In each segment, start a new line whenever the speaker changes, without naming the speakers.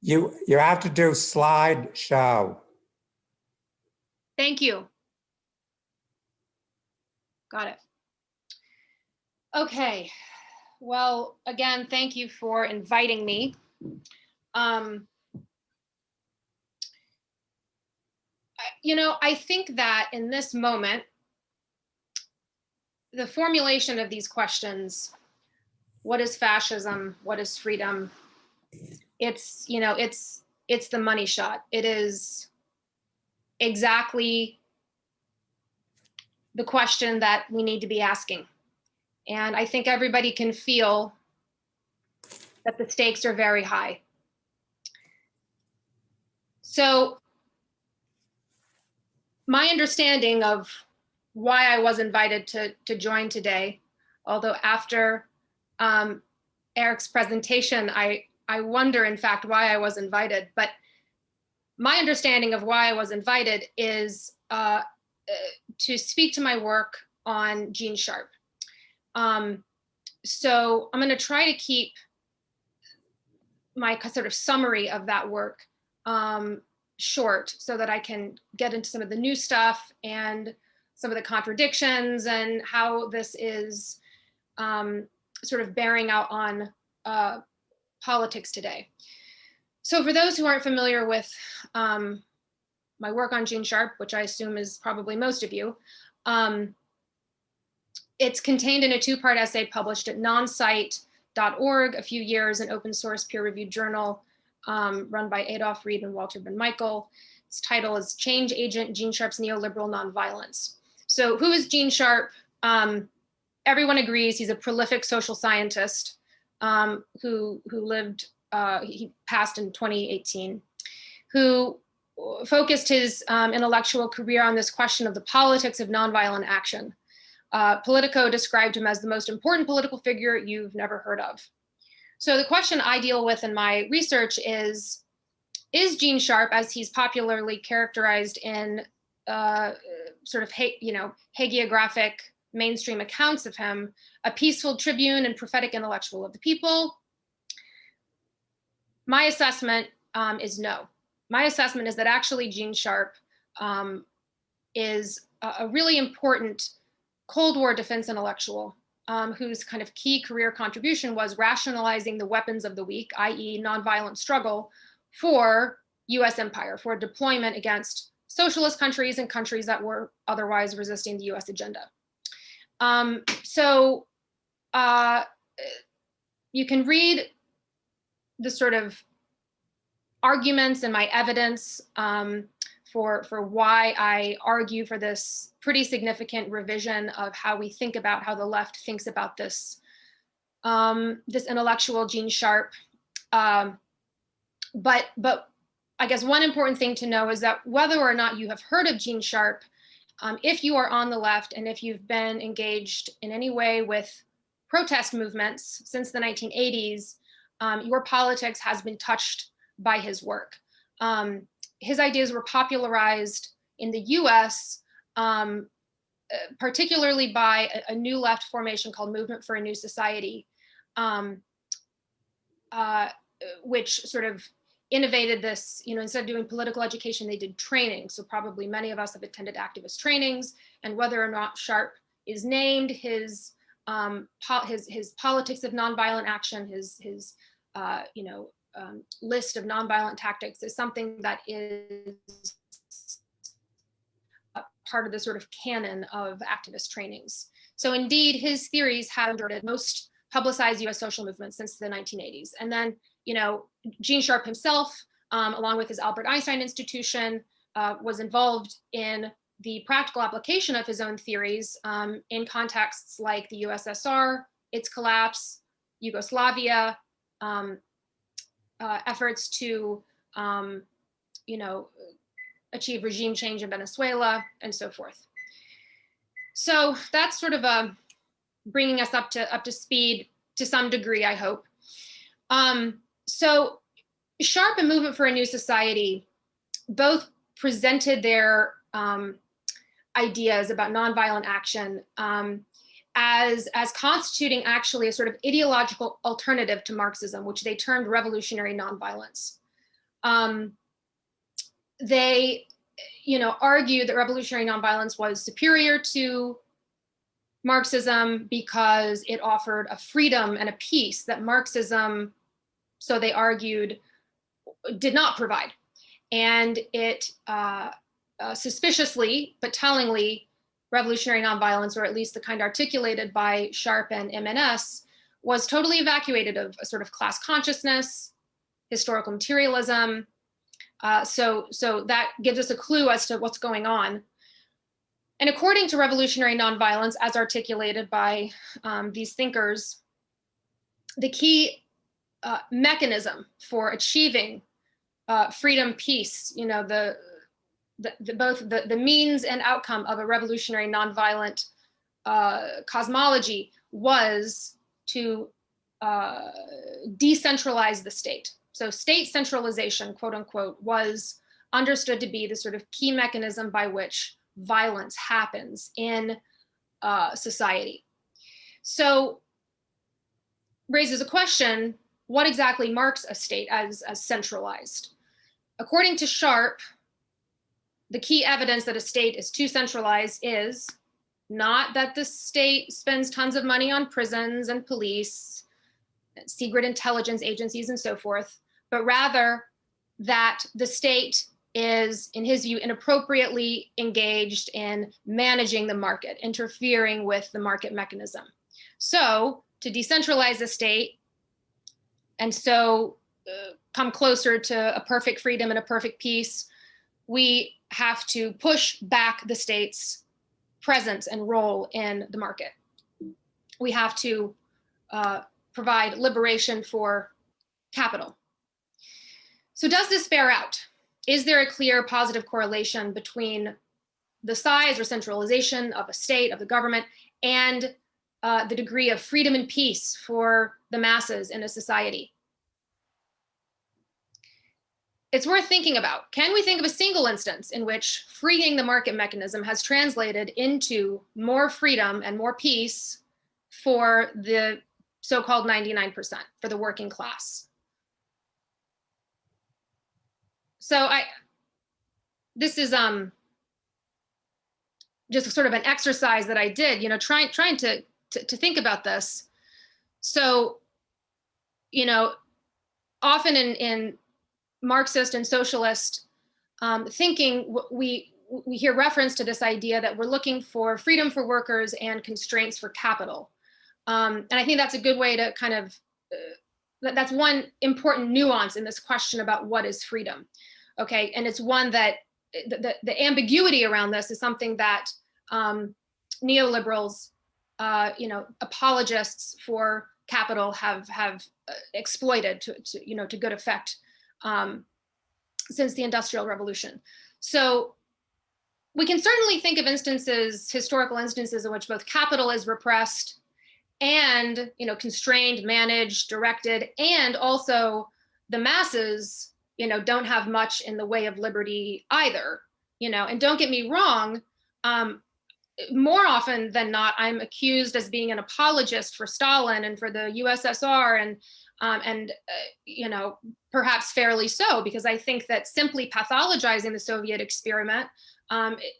You have to do slideshow.
Thank you. Got it. Okay. Well, again, thank you for inviting me. I think that in this moment, the formulation of these questions, what is fascism? What is freedom? It's the money shot. It is exactly the question that we need to be asking. And I think everybody can feel that the stakes are very high. So my understanding of why I was invited to join today, although after Eric's presentation, I wonder, in fact, why I was invited. But my understanding of why I was invited is to speak to my work on Gene Sharp. So I'm going to try to keep my sort of summary of that work short so that I can get into some of the new stuff and some of the contradictions and how this is sort of bearing out on politics today. So for those who aren't familiar with my work on Gene Sharp, which I assume is probably most of you, it's contained in a two-part essay published at noncite.org, a few years, an open source peer-reviewed journal run by Adolph Reed and Walter Ben Michael. Its title is Change Agent, Gene Sharp's Neoliberal Nonviolence. So who is Gene Sharp? Everyone agrees he's a prolific social scientist who lived, he passed in 2018, who focused his intellectual career on this question of the politics of nonviolent action. Politico described him as the most important political figure you've never heard of. So the question I deal with in my research is Gene Sharp, as he's popularly characterized in sort of hagiographic mainstream accounts of him, a peaceful tribune and prophetic intellectual of the people? My assessment is no. My assessment is that actually Gene Sharp is a really important Cold War defense intellectual whose kind of key career contribution was rationalizing the weapons of the weak, i.e. nonviolent struggle for US empire, for deployment against socialist countries and countries that were otherwise resisting the US agenda. So you can read the sort of arguments and my evidence for why I argue for this pretty significant revision of how we think about how the left thinks about this, this intellectual Gene Sharp. But I guess one important thing to know is that whether or not you have heard of Gene Sharp, if you are on the left and if you've been engaged in any way with protest movements since the 1980s, your politics has been touched by his work. His ideas were popularized in the US, particularly by a new left formation called Movement for a New Society, which sort of innovated this, instead of doing political education, they did training. So probably many of us have attended activist trainings, and whether or not Sharp is named, his politics of nonviolent action, his list of nonviolent tactics is something that is part of the sort of canon of activist trainings. So indeed, his theories have endured most publicized US social movements since the 1980s. And then, Gene Sharp himself, along with his Albert Einstein Institution, was involved in the practical application of his own theories in contexts like the USSR, its collapse, Yugoslavia, efforts to, achieve regime change in Venezuela, and so forth. So that's sort of bringing us up to speed to some degree, I hope. So Sharp and Movement for a New Society both presented their ideas about nonviolent action as constituting actually a sort of ideological alternative to Marxism, which they termed revolutionary nonviolence. They, argued that revolutionary nonviolence was superior to Marxism because it offered a freedom and a peace that Marxism, so they argued, did not provide. And it suspiciously but tellingly, revolutionary nonviolence, or at least the kind articulated by Sharp and MNS, was totally evacuated of a sort of class consciousness, historical materialism. So that gives us a clue as to what's going on. And according to revolutionary nonviolence, as articulated by these thinkers, the key mechanism for achieving freedom, peace, both the means and outcome of a revolutionary nonviolent cosmology was to decentralize the state. So state centralization, quote unquote, was understood to be the sort of key mechanism by which violence happens in society. So raises a question, what exactly marks a state as centralized? According to Sharp, the key evidence that a state is too centralized is not that the state spends tons of money on prisons and police, secret intelligence agencies and so forth, but rather that the state is, in his view, inappropriately engaged in managing the market, interfering with the market mechanism. So to decentralize the state and so come closer to a perfect freedom and a perfect peace, we have to push back the state's presence and role in the market. We have to provide liberation for capital. So does this bear out? Is there a clear positive correlation between the size or centralization of a state, of the government, and the degree of freedom and peace for the masses in a society? It's worth thinking about. Can we think of a single instance in which freeing the market mechanism has translated into more freedom and more peace for the so-called 99%, for the working class? So this is just sort of an exercise that I did, trying to think about this. So, often in Marxist and socialist thinking, we hear reference to this idea that we're looking for freedom for workers and constraints for capital. And I think that's a good way to kind of, that's one important nuance in this question about what is freedom. Okay, and it's one that the ambiguity around this is something that neoliberals, apologists for capital have exploited to good effect since the Industrial Revolution. So we can certainly think of instances, historical instances in which both capital is repressed and constrained, managed, directed, and also the masses don't have much in the way of liberty either, and don't get me wrong, more often than not, I'm accused as being an apologist for Stalin and for the USSR, and perhaps fairly so, because I think that simply pathologizing the Soviet experiment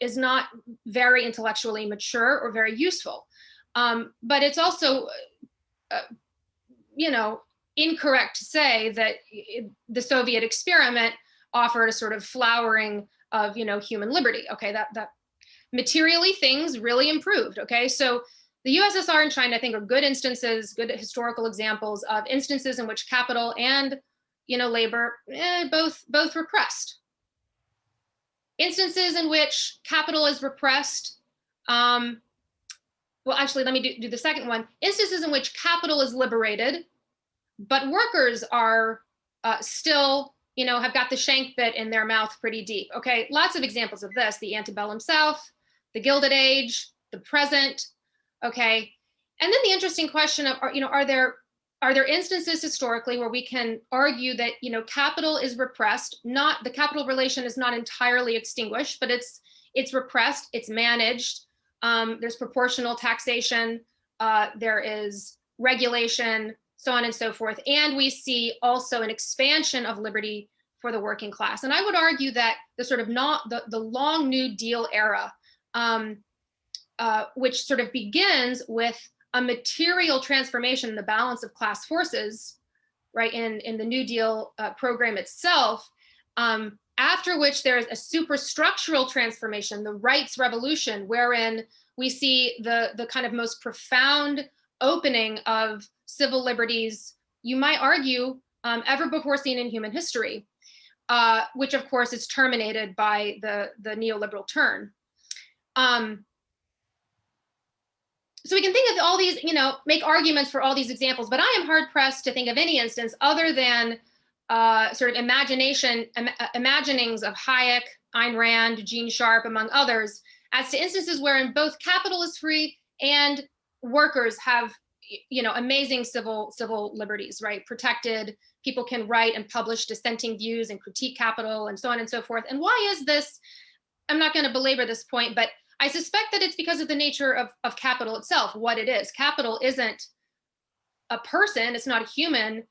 is not very intellectually mature or very useful. But it's also, incorrect to say that the Soviet experiment offered a sort of flowering of, human liberty. Okay, that materially things really improved. Okay, so the USSR and China, I think, are good instances, good historical examples of instances in which capital and, labor both repressed. Instances in which capital is repressed. Well, actually, let me do the second one. Instances in which capital is liberated, but workers are still, have got the shank bit in their mouth pretty deep. Okay, lots of examples of this: the antebellum South, the Gilded Age, the present. Okay, and then the interesting question of, are there instances historically where we can argue that capital is repressed? Not the capital relation is not entirely extinguished, but it's repressed, it's managed. There's proportional taxation, there is regulation, so on and so forth. And we see also an expansion of liberty for the working class. And I would argue that the sort of the long New Deal era, which sort of begins with a material transformation in the balance of class forces, right, in the New Deal program itself, after which there's a superstructural transformation, the rights revolution, wherein we see the kind of most profound opening of civil liberties, you might argue, ever before seen in human history, which of course is terminated by the neoliberal turn. So we can think of all these, make arguments for all these examples, but I am hard pressed to think of any instance other than sort of imaginings of Hayek, Ayn Rand, Gene Sharp, among others, as to instances wherein both capital is free and workers have, amazing civil liberties, right? Protected, people can write and publish dissenting views and critique capital and so on and so forth. And why is this? I'm not going to belabor this point, but I suspect that it's because of the nature of capital itself, what it is. Capital isn't a person, it's not a human.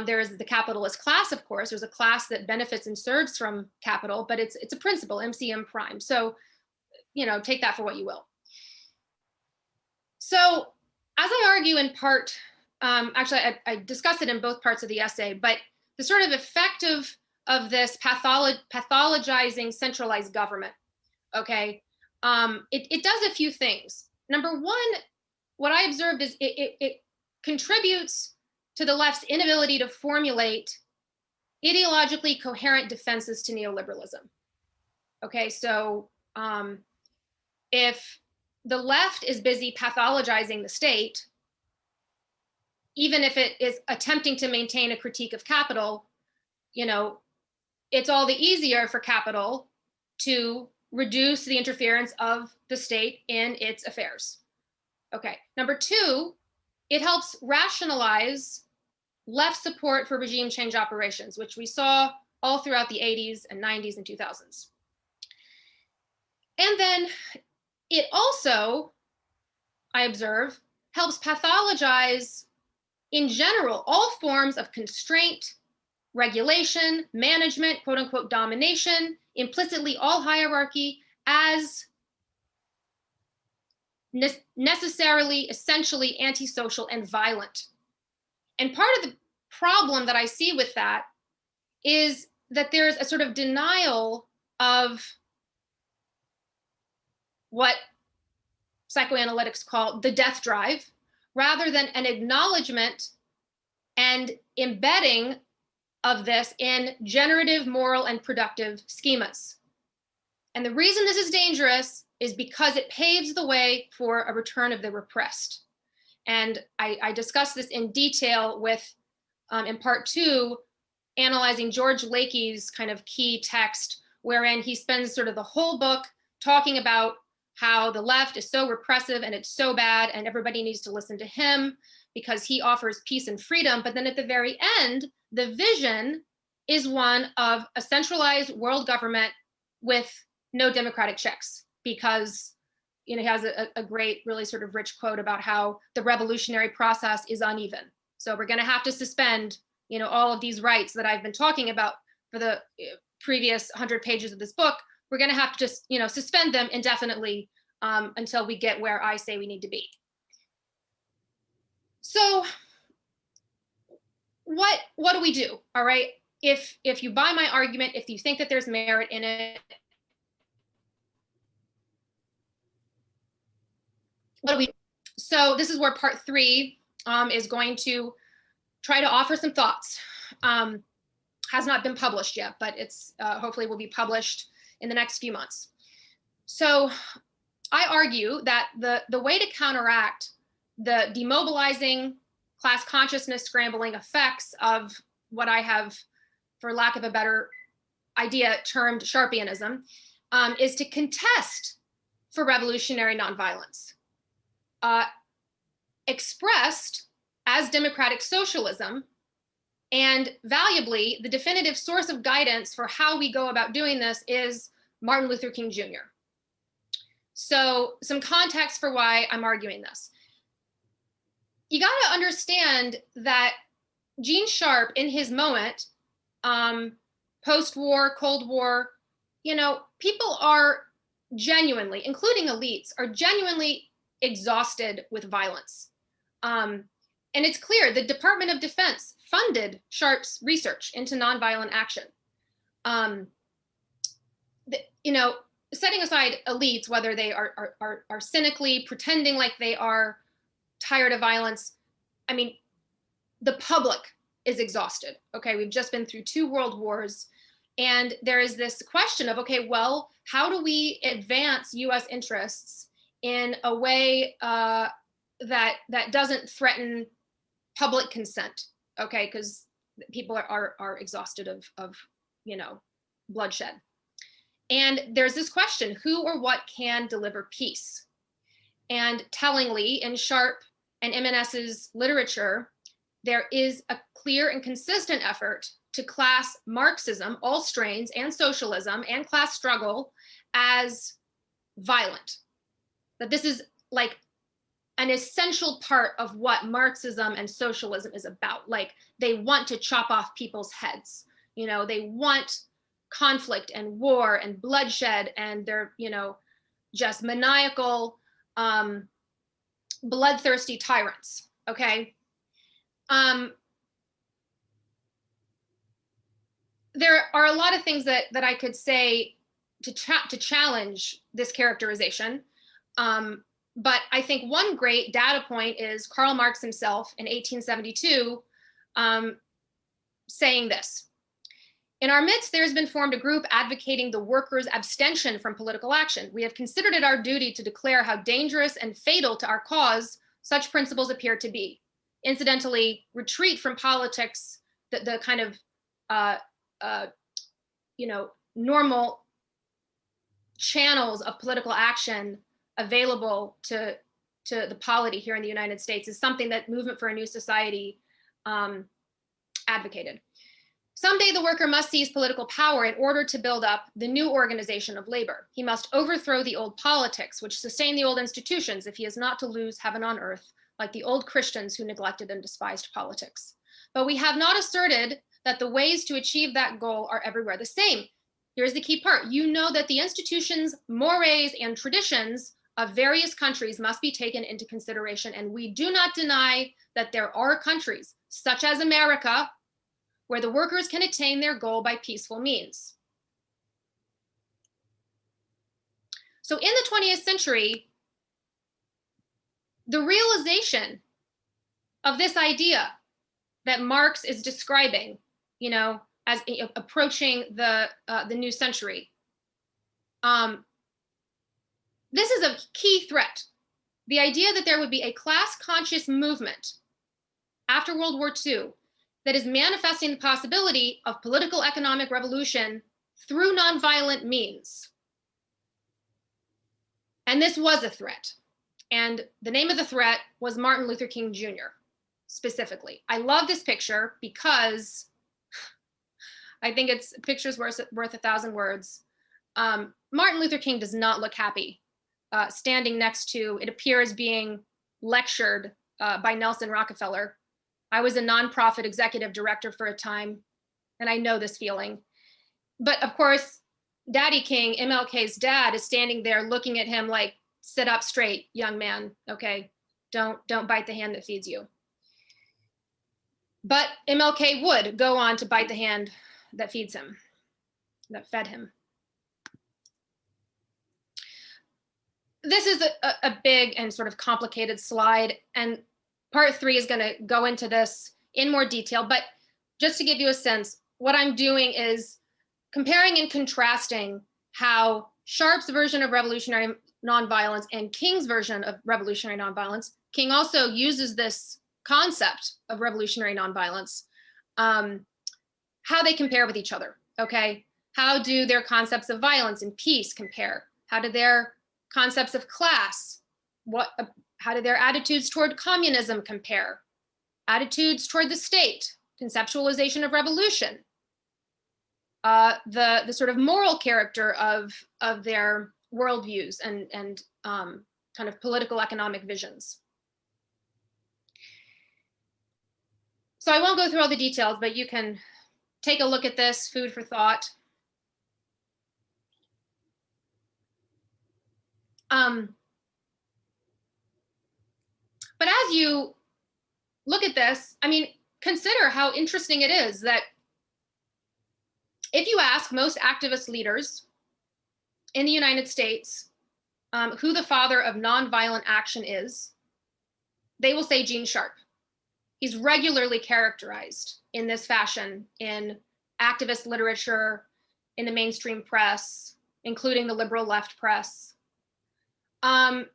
There is the capitalist class, of course. There's a class that benefits and serves from capital, but it's a principle, MCM prime. So, take that for what you will. So, as I argue in part, actually, I discuss it in both parts of the essay, but the sort of effect of this pathologizing centralized government, okay, it does a few things. Number one, what I observed is it contributes to the left's inability to formulate ideologically coherent defenses to neoliberalism. Okay, so if the left is busy pathologizing the state, even if it is attempting to maintain a critique of capital, it's all the easier for capital to reduce the interference of the state in its affairs. Okay, number two, it helps rationalize left support for regime change operations, which we saw all throughout the 80s and 90s and 2000s. And then it also, I observe, helps pathologize, in general, all forms of constraint, regulation, management, quote unquote, domination, implicitly all hierarchy as necessarily, essentially antisocial and violent. And part of the problem that I see with that is that there's a sort of denial of what psychoanalytics call the death drive, rather than an acknowledgement and embedding of this in generative, moral, and productive schemas. And the reason this is dangerous is because it paves the way for a return of the repressed. And I discuss this in detail with, in part two, analyzing George Lakey's kind of key text, wherein he spends sort of the whole book talking about how the left is so repressive and it's so bad and everybody needs to listen to him because he offers peace and freedom. But then at the very end, the vision is one of a centralized world government with no democratic checks, because he has a great, really sort of rich quote about how the revolutionary process is uneven. So we're going to have to suspend, all of these rights that I've been talking about for the previous 100 pages of this book. We're going to have to just, suspend them indefinitely until we get where I say we need to be. So what do we do? All right. If you buy my argument, if you think that there's merit in it, what do we do? So this is where part three is going to try to offer some thoughts. Has not been published yet, but it's hopefully will be published in the next few months. So I argue that the way to counteract the demobilizing, class consciousness scrambling effects of what I have, for lack of a better idea, termed Sharpianism, is to contest for revolutionary nonviolence, expressed as democratic socialism. And valuably, the definitive source of guidance for how we go about doing this is Martin Luther King Jr. So some context for why I'm arguing this. You got to understand that Gene Sharp, in his moment, post-war, Cold War, you know, people are genuinely, including elites, are genuinely exhausted with violence. And it's clear the Department of Defense funded Sharp's research into nonviolent action. You know, setting aside elites, whether they are cynically pretending like they are tired of violence, I mean, the public is exhausted. Okay, we've just been through 2 world wars, and there is this question of, okay, well, how do we advance U.S. interests in a way that doesn't threaten public consent? Okay, because people are exhausted of you know, bloodshed. And there's this question: who or what can deliver peace? And tellingly, in Sharp and MNS's literature, there is a clear and consistent effort to class Marxism, all strains, and socialism and class struggle as violent. That this is like an essential part of what Marxism and socialism is about. Like, they want to chop off people's heads. You know, they want conflict and war and bloodshed, and they're, you know, just maniacal, bloodthirsty tyrants. Okay. There are a lot of things that I could say to challenge this characterization. But I think one great data point is Karl Marx himself in 1872 saying this: "In our midst, there has been formed a group advocating the workers' abstention from political action. We have considered it our duty to declare how dangerous and fatal to our cause such principles appear to be. Incidentally, retreat from politics, the kind of you know, normal channels of political action available to the polity here in the United States, is something that Movement for a New Society advocated. Someday the worker must seize political power in order to build up the new organization of labor. He must overthrow the old politics, which sustain the old institutions, if he is not to lose heaven on earth, like the old Christians who neglected and despised politics. But we have not asserted that the ways to achieve that goal are everywhere the same." Here's the key part: "You know that the institutions, mores, and traditions of various countries must be taken into consideration, and we do not deny that there are countries, such as America, where the workers can attain their goal by peaceful means." So in the 20th century, the realization of this idea that Marx is describing, you know, as approaching the new century, this is a key threat. The idea that there would be a class-conscious movement after World War II that is manifesting the possibility of political economic revolution through nonviolent means. And this was a threat. And the name of the threat was Martin Luther King Jr. specifically. I love this picture because I think it's pictures worth 1,000 words. Martin Luther King does not look happy standing next to, it appears, being lectured by Nelson Rockefeller. I was a nonprofit executive director for a time, and I know this feeling. But of course, Daddy King, MLK's dad, is standing there looking at him like, "Sit up straight, young man, okay? Don't bite the hand that feeds you." But MLK would go on to bite the hand that feeds him, that fed him. This is a big and sort of complicated slide, and part 3 is going to go into this in more detail. But just to give you a sense, what I'm doing is comparing and contrasting how Sharp's version of revolutionary nonviolence and King's version of revolutionary nonviolence. King also uses this concept of revolutionary nonviolence, how they compare with each other, okay? How do their concepts of violence and peace compare? How do their concepts of class, how do their attitudes toward communism compare? Attitudes toward the state, conceptualization of revolution, the sort of moral character of their worldviews and kind of political economic visions. So I won't go through all the details, but you can take a look at this, food for thought. But as you look at this, I mean, consider how interesting it is that if you ask most activist leaders in the United States who the father of nonviolent action is, they will say Gene Sharp. He's regularly characterized in this fashion in activist literature, in the mainstream press, including the liberal left press. And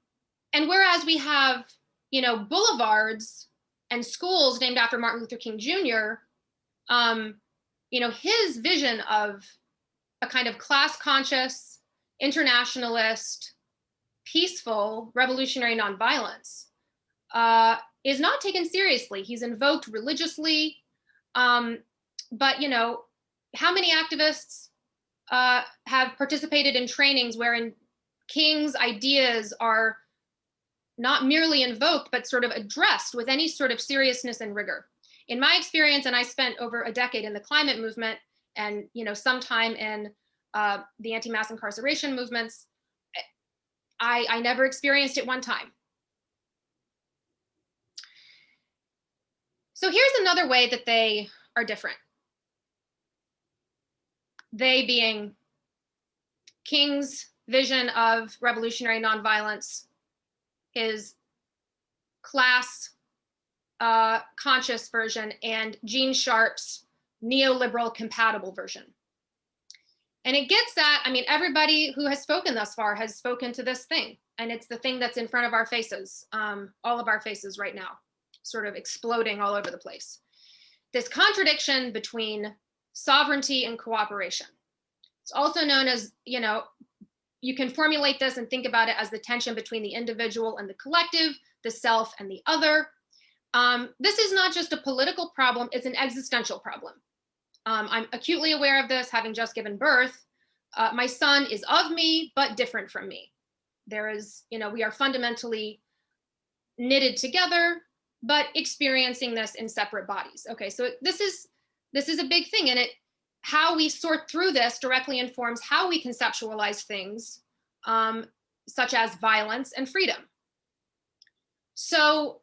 whereas we have, you know, boulevards and schools named after Martin Luther King Jr., you know, his vision of a kind of class-conscious, internationalist, peaceful, revolutionary nonviolence is not taken seriously. He's invoked religiously, but, you know, how many activists have participated in trainings wherein King's ideas are not merely invoked, but sort of addressed with any sort of seriousness and rigor? In my experience, and I spent over a decade in the climate movement and, you know, some time in the anti-mass incarceration movements, I never experienced it one time. So here's another way that they are different. They being King's vision of revolutionary nonviolence, his class conscious version, and Gene Sharp's neoliberal compatible version. And it gets at, I mean, everybody who has spoken thus far has spoken to this thing, and it's the thing that's in front of our faces, all of our faces right now, sort of exploding all over the place. This contradiction between sovereignty and cooperation. It's also known as, you know, you can formulate this and think about it as the tension between the individual and the collective, the self and the other. This is not just a political problem, it's an existential problem. I'm acutely aware of this, having just given birth. My son is of me, but different from me. There is, you know, we are fundamentally knitted together, but experiencing this in separate bodies. Okay, so this is a big thing, and how we sort through this directly informs how we conceptualize things, such as violence and freedom. So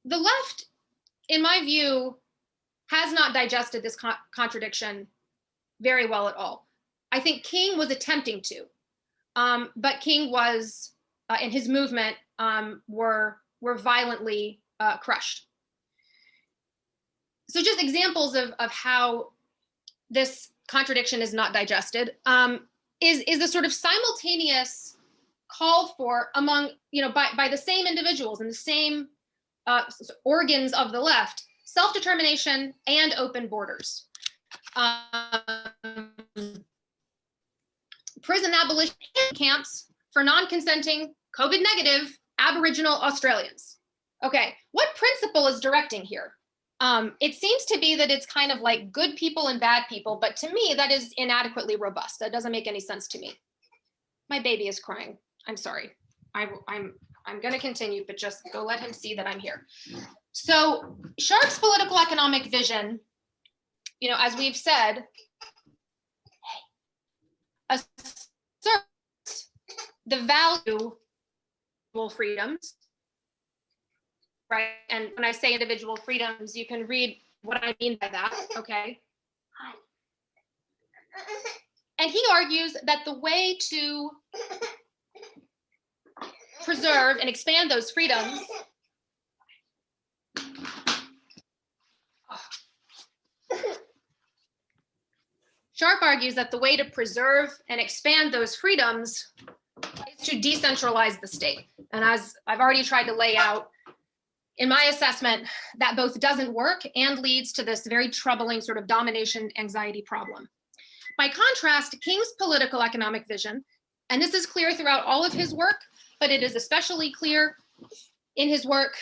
the left, in my view, has not digested this contradiction very well at all. I think King was attempting to, but King was, and his movement were violently crushed. So just examples of how this contradiction is not digested is the sort of simultaneous call for among, you know, by the same individuals and the same organs of the left, self-determination and open borders. Prison abolition camps for non-consenting, COVID negative Aboriginal Australians. Okay, what principle is directing here? It seems to be that it's kind of like good people and bad people, but to me, that is inadequately robust. That doesn't make any sense to me. My baby is crying. I'm sorry. I'm going to continue, but just go let him see that I'm here. So Sharp's political economic vision, you know, as we've said, asserts the value of freedoms, right? And when I say individual freedoms, you can read what I mean by that, okay? And he argues that the way to preserve and expand those freedoms Sharp argues that the way to preserve and expand those freedoms is to decentralize the state. And as I've already tried to lay out, in my assessment, that both doesn't work and leads to this very troubling sort of domination anxiety problem. By contrast, King's political economic vision, and this is clear throughout all of his work, but it is especially clear in his work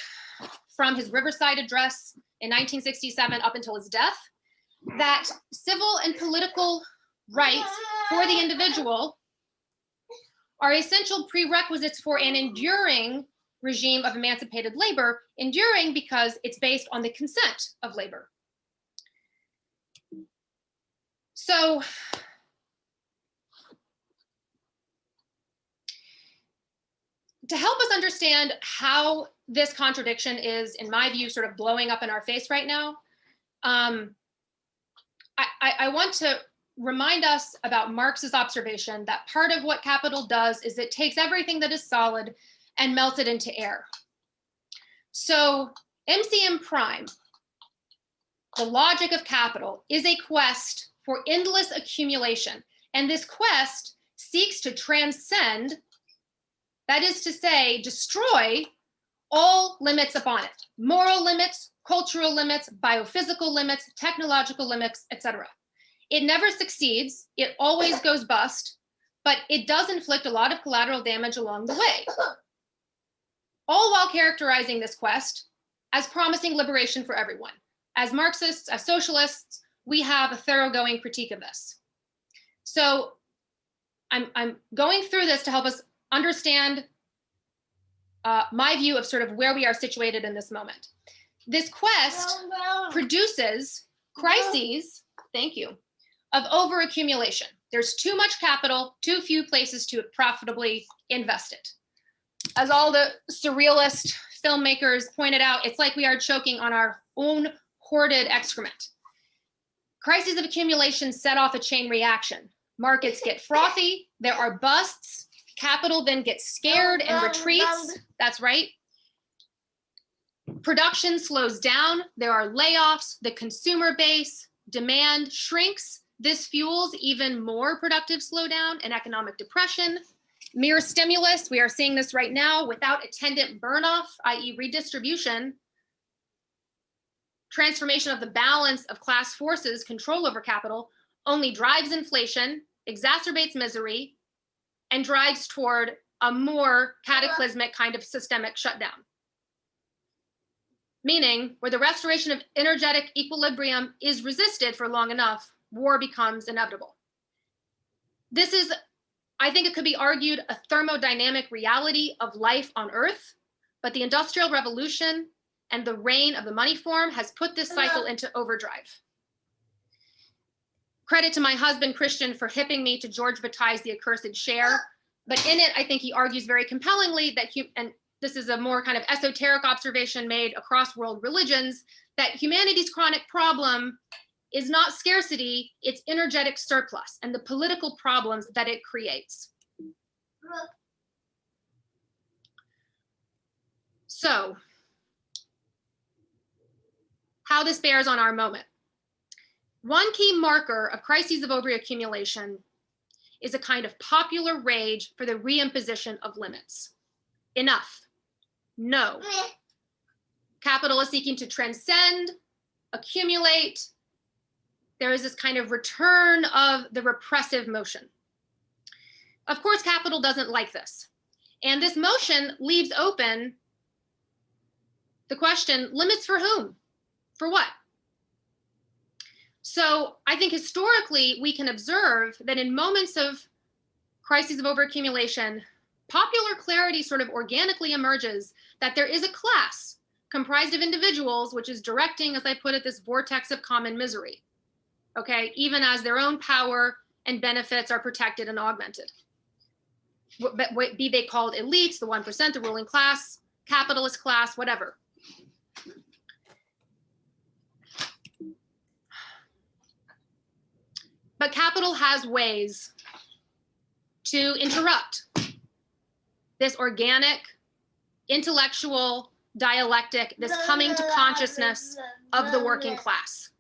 from his Riverside address in 1967 up until his death, that civil and political rights for the individual are essential prerequisites for an enduring regime of emancipated labor, enduring because it's based on the consent of labor. So to help us understand how this contradiction is, in my view, sort of blowing up in our face right now, I want to remind us about Marx's observation that part of what capital does is it takes everything that is solid and melts it into air. So MCM prime, the logic of capital, is a quest for endless accumulation. And this quest seeks to transcend, that is to say, destroy all limits upon it: moral limits, cultural limits, biophysical limits, technological limits, etc. It never succeeds. It always goes bust, but it does inflict a lot of collateral damage along the way, all while characterizing this quest as promising liberation for everyone. As Marxists, as socialists, we have a thoroughgoing critique of this. So I'm going through this to help us understand my view of sort of where we are situated in this moment. This quest produces crises, thank you, of overaccumulation. There's too much capital, too few places to profitably invest it. As all the surrealist filmmakers pointed out, it's like we are choking on our own hoarded excrement. Crises of accumulation set off a chain reaction. Markets get frothy, there are busts, capital then gets scared and retreats. That's right. Production slows down, there are layoffs, the consumer base, demand shrinks. This fuels even more productive slowdown and economic depression. Mere stimulus, we are seeing this right now, without attendant burn-off, i.e. redistribution, transformation of the balance of class forces, control over capital, only drives inflation, exacerbates misery, and drives toward a more cataclysmic kind of systemic shutdown. Meaning, where the restoration of energetic equilibrium is resisted for long enough, war becomes inevitable. This is, I think it could be argued, a thermodynamic reality of life on Earth, but the Industrial Revolution and the reign of the money form has put this cycle into overdrive. Credit to my husband, Christian, for hipping me to George Bataille's The Accursed Share. But in it, I think he argues very compellingly that, and this is a more kind of esoteric observation made across world religions, that humanity's chronic problem is not scarcity, it's energetic surplus and the political problems that it creates. So, how this bears on our moment. One key marker of crises of overaccumulation is a kind of popular rage for the reimposition of limits. Enough. No. Capital is seeking to transcend, accumulate. There is this kind of return of the repressive motion. Of course, capital doesn't like this. And this motion leaves open the question, limits for whom? For what? So I think historically, we can observe that in moments of crises of overaccumulation, popular clarity sort of organically emerges that there is a class comprised of individuals, which is directing, as I put it, this vortex of common misery, okay, even as their own power and benefits are protected and augmented. Be they called elites, the 1%, the ruling class, capitalist class, whatever. But capital has ways to interrupt this organic, intellectual dialectic, this coming to consciousness of the working class.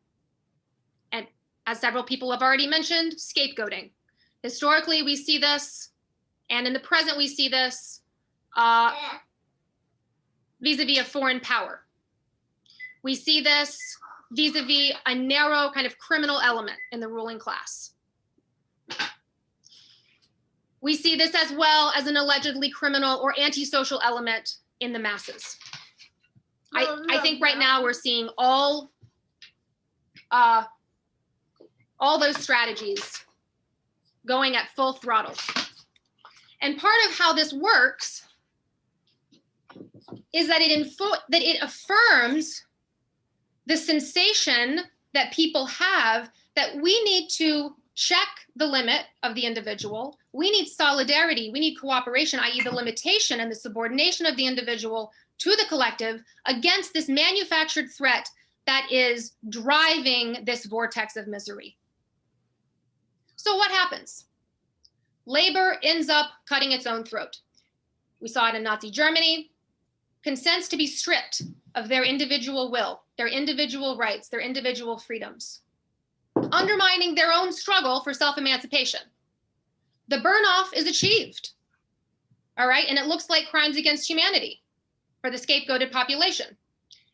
And as several people have already mentioned, scapegoating. Historically, we see this, and in the present, we see this vis-a-vis a foreign power. We see this vis-a-vis a narrow kind of criminal element in the ruling class. We see this as well as an allegedly criminal or antisocial element in the masses. I think right now we're seeing all those strategies going at full throttle. And part of how this works is that it affirms the sensation that people have that we need to check the limit of the individual. We need solidarity. We need cooperation, i.e. the limitation and the subordination of the individual to the collective against this manufactured threat that is driving this vortex of misery. So what happens? Labor ends up cutting its own throat. We saw it in Nazi Germany. Consents to be stripped of their individual will, their individual rights, their individual freedoms, undermining their own struggle for self-emancipation. The burn-off is achieved, all right? And it looks like crimes against humanity for the scapegoated population.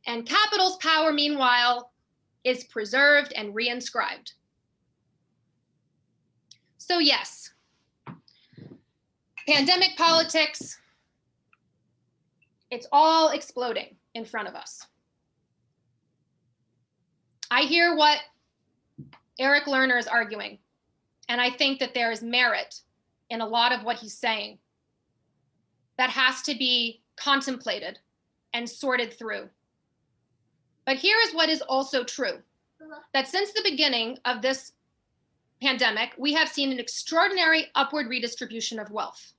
And capital's power, meanwhile, is preserved and reinscribed. So yes, pandemic politics, it's all exploding in front of us. I hear what Eric Lerner is arguing, and I think that there is merit in a lot of what he's saying that has to be contemplated and sorted through. But here is what is also true, that since the beginning of this pandemic, we have seen an extraordinary upward redistribution of wealth.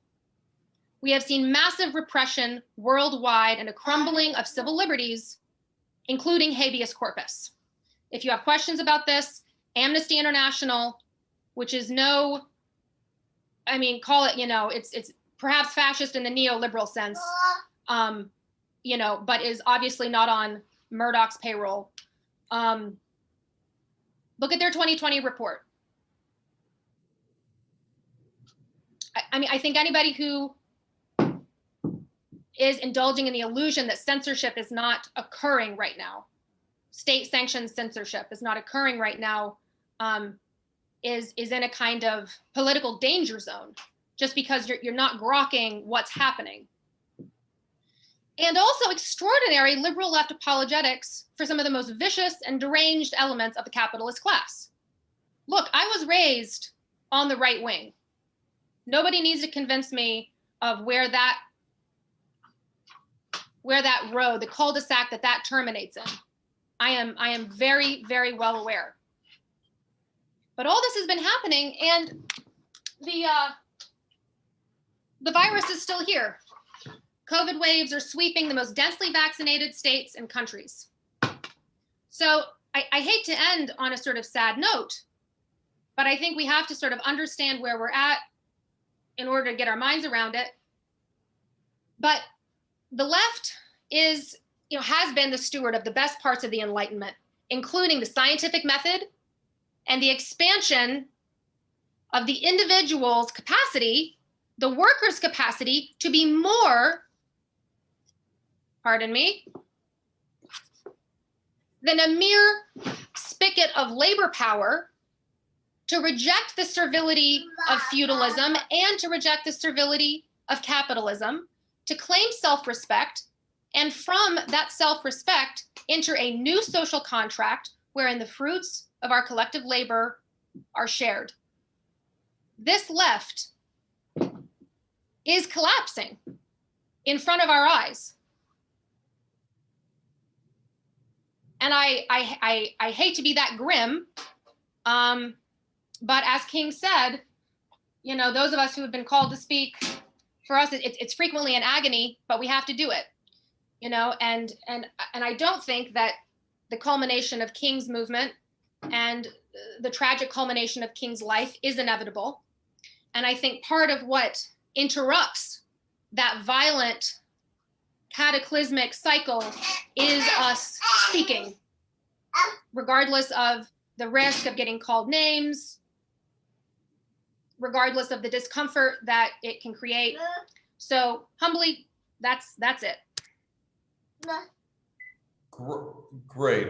We have seen massive repression worldwide and a crumbling of civil liberties, including habeas corpus. If you have questions about this, Amnesty International, which is no, I mean, call it, you know, it's perhaps fascist in the neoliberal sense, you know, but is obviously not on Murdoch's payroll. Look at their 2020 report. I mean, I think anybody who is indulging in the illusion that censorship is not occurring right now, state-sanctioned censorship is not occurring right now, is in a kind of political danger zone, just because you're not grokking what's happening. And also extraordinary liberal left apologetics for some of the most vicious and deranged elements of the capitalist class. Look, I was raised on the right wing. Nobody needs to convince me of where that road, the cul-de-sac that terminates in. I am very, very well aware. But all this has been happening, and the virus is still here. COVID waves are sweeping the most densely vaccinated states and countries. So I hate to end on a sort of sad note, but I think we have to sort of understand where we're at in order to get our minds around it. But the left is, you know, has been the steward of the best parts of the Enlightenment, including the scientific method and the expansion of the individual's capacity, the worker's capacity to be more, pardon me, than a mere spigot of labor power, to reject the servility of feudalism and to reject the servility of capitalism, to claim self-respect, and from that self-respect, enter a new social contract wherein the fruits of our collective labor are shared. This left is collapsing in front of our eyes. And I hate to be that grim, but as King said, you know, those of us who have been called to speak, for us, it's frequently an agony, but we have to do it, you know, and I don't think that the culmination of King's movement and the tragic culmination of King's life is inevitable. And I think part of what interrupts that violent, cataclysmic cycle is us speaking, regardless of the risk of getting called names, regardless of the discomfort that it can create. So humbly, that's it.
Great.